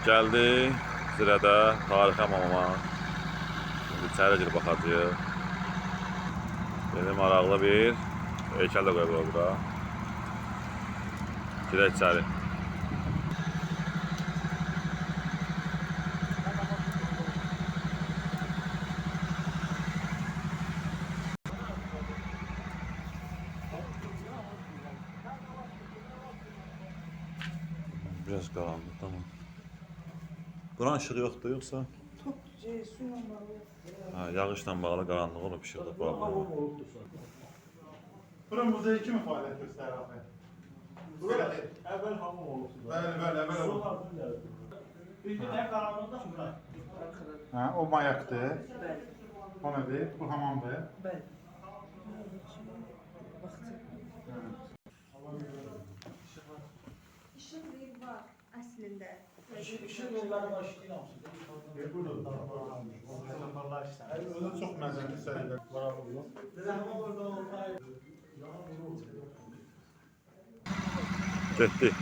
Geldi Zirədə tarixi hamama. Şimdi içəri girib baxacağıq. Belə maraqlı bir heykəl də qoyulur bura. Girək içəri. Biraz qaranlıq, tamam. Buranın ışığı yoxdur, yoxsa? Suyla bağlı. Ha, yağışla bağlı qaranlıq olub, işıqda problem olub. Bura muzey kimi fəaliyyət göstərir axı? Bura əvvəl hamam olubdur. Bəli, əvvəl olub. Sonra düzəldi. İndi nə qaranlıqda bura? Hə, o mayaqdır. Bəli. O nədir? Bu hamamdır. Bəli. Vaxtı. İşin bir var əslində. İşin yolları başlayıramsın. Özü çox məzəli hissələr var olur. Amma orada olsaydı. Getdi.